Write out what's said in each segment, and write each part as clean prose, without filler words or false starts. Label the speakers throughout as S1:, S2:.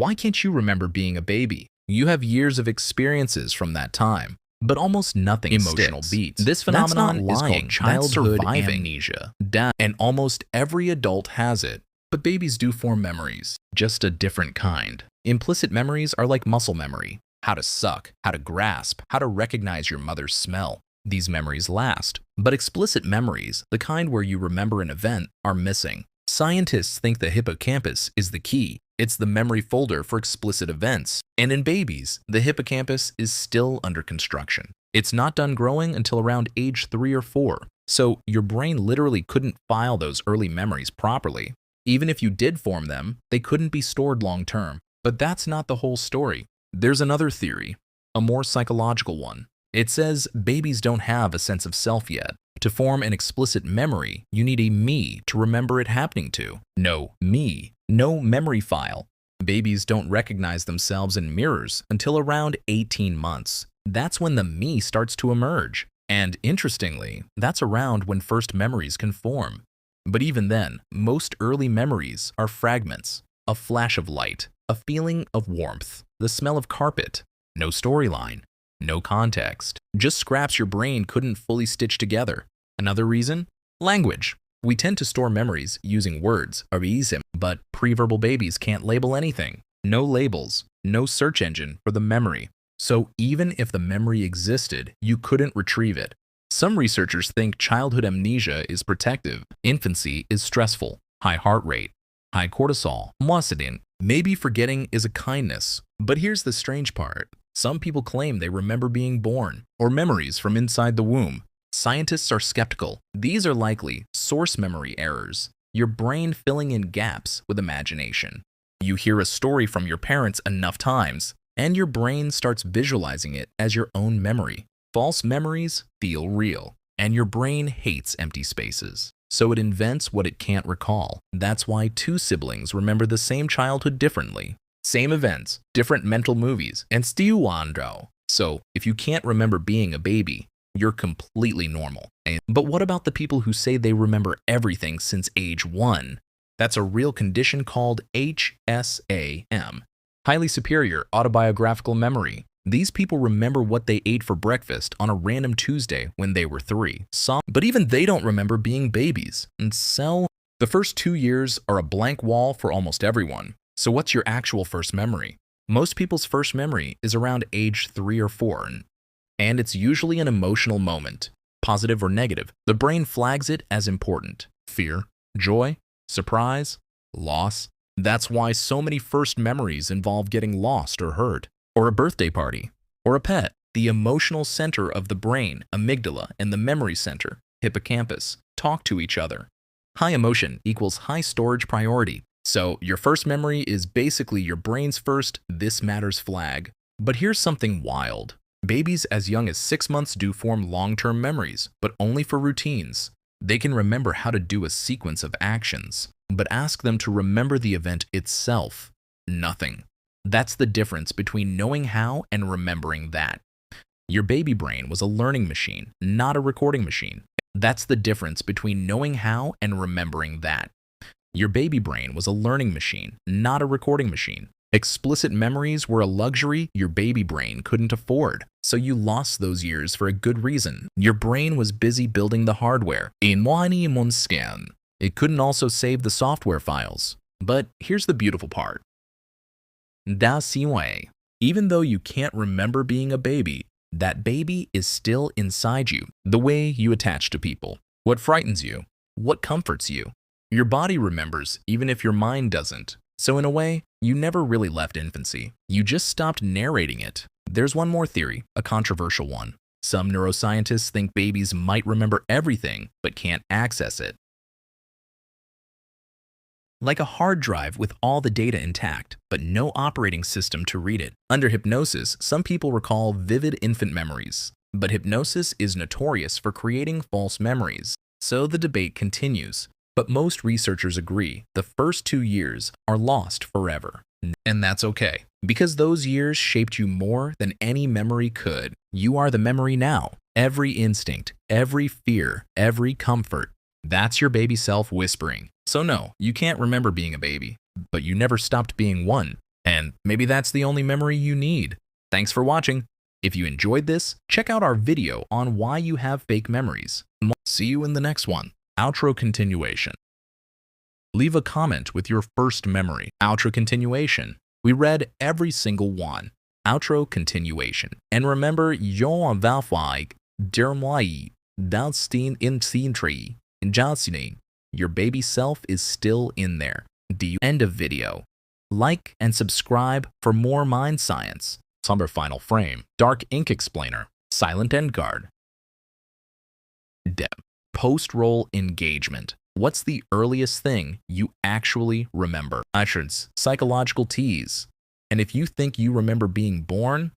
S1: Why can't you remember being a baby? You have years of experiences from that time, but almost nothing
S2: Emotional
S1: sticks.
S2: beats.
S1: This
S2: That's not
S1: phenomenon is
S2: lying.
S1: called childhood
S2: surviving.
S1: amnesia, and almost every adult has it. But babies do form memories, just a different kind. Implicit memories are like muscle memory: how to suck, how to grasp, how to recognize your mother's smell. These memories last, but explicit memories, the kind where you remember an event, are missing. Scientists think the hippocampus is the key. It's the memory folder for explicit events. And in babies, the hippocampus is still under construction. It's not done growing until around age 3 or 4. So your brain literally couldn't file those early memories properly. Even if you did form them, they couldn't be stored long term. But that's not the whole story. There's another theory, a more psychological one. It says babies don't have a sense of self yet. To form an explicit memory, you need a me to remember it happening to. No me, no memory file. Babies don't recognize themselves in mirrors until around 18 months. That's when the me starts to emerge. And interestingly, that's around when first memories can form. But even then, most early memories are fragments: a flash of light, a feeling of warmth, the smell of carpet. No storyline, no context, just scraps your brain couldn't fully stitch together. Another reason? Language. We tend to store memories using words, but preverbal babies can't label anything. No labels, no search engine for the memory. So even if the memory existed, you couldn't retrieve it. Some researchers think childhood amnesia is protective. Infancy is stressful, high heart rate, high cortisol, moisidin. Maybe forgetting is a kindness. But here's the strange part. Some people claim they remember being born, or memories from inside the womb. Scientists are skeptical. These are likely source memory errors, your brain filling in gaps with imagination. You hear a story from your parents enough times, and your brain starts visualizing it as your own memory. False memories feel real, and your brain hates empty spaces. So it invents what it can't recall. That's why two siblings remember the same childhood differently. Same events, different mental movies, and still wando. So if you can't remember being a baby, you're completely normal. But what about the people who say they remember everything since age 1? That's a real condition called HSAM, highly superior autobiographical memory. These people remember what they ate for breakfast on a random Tuesday when they were 3. But even they don't remember being babies. And so, the first 2 years are a blank wall for almost everyone. So what's your actual first memory? Most people's first memory is around age 3 or 4, and it's usually an emotional moment, positive or negative. The brain flags it as important: fear, joy, surprise, loss. That's why so many first memories involve getting lost or hurt, or a birthday party, or a pet. The emotional center of the brain, amygdala, and the memory center, hippocampus, talk to each other. High emotion equals high storage priority. So your first memory is basically your brain's first "this matters" flag. But here's something wild. Babies as young as 6 months do form long-term memories, but only for routines. They can remember how to do a sequence of actions, but ask them to remember the event itself. Nothing. That's the difference between knowing how and remembering that. Your baby brain was a learning machine, not a recording machine. That's the difference between knowing how and remembering that. Your baby brain was a learning machine, not a recording machine. Explicit memories were a luxury your baby brain couldn't afford, so you lost those years for a good reason. Your brain was busy building the hardware. It couldn't also save the software files. But here's the beautiful part. Even though you can't remember being a baby, that baby is still inside you. The way you attach to people, what frightens you, what comforts you. Your body remembers even if your mind doesn't. So in a way, you never really left infancy. You just stopped narrating it. There's one more theory, a controversial one. Some neuroscientists think babies might remember everything, but can't access it. Like a hard drive with all the data intact, but no operating system to read it. Under hypnosis, some people recall vivid infant memories. But hypnosis is notorious for creating false memories. So the debate continues. But most researchers agree the first 2 years are lost forever. And that's okay, because those years shaped you more than any memory could. You are the memory now. Every instinct, every fear, every comfort. That's your baby self whispering. So no, you can't remember being a baby, but you never stopped being one. And Maybe that's the only memory you need. Thanks for watching. If you enjoyed this, check out our video on why you have fake memories. See you in the next one. Outro continuation. Leave a comment with your first memory. Outro continuation. We read every single one. Outro continuation. And remember, your Valfig, Dermwai, Dalstein in scene tree, in Jalsine. Your baby self is still in there. The end of video. Like and subscribe for more mind science. Somber final frame. Dark ink explainer. Silent end guard. Post-roll engagement. What's the earliest thing you actually remember? Usher's psychological tease. And if you think you remember being born,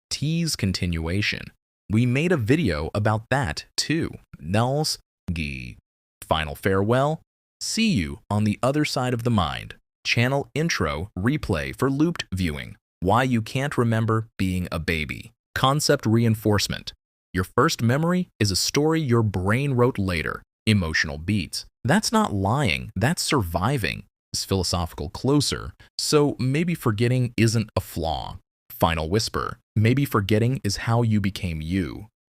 S1: tease continuation. We made a video about that too. Nels G. Final farewell. See you on the other side of the mind. Channel intro replay for looped viewing. Why you can't remember being a baby. Concept reinforcement. Your first memory is a story your brain wrote later. Emotional beats. That's not lying, that's surviving. Is philosophical closer, so maybe forgetting isn't a flaw. Final whisper. Maybe forgetting is how you became you.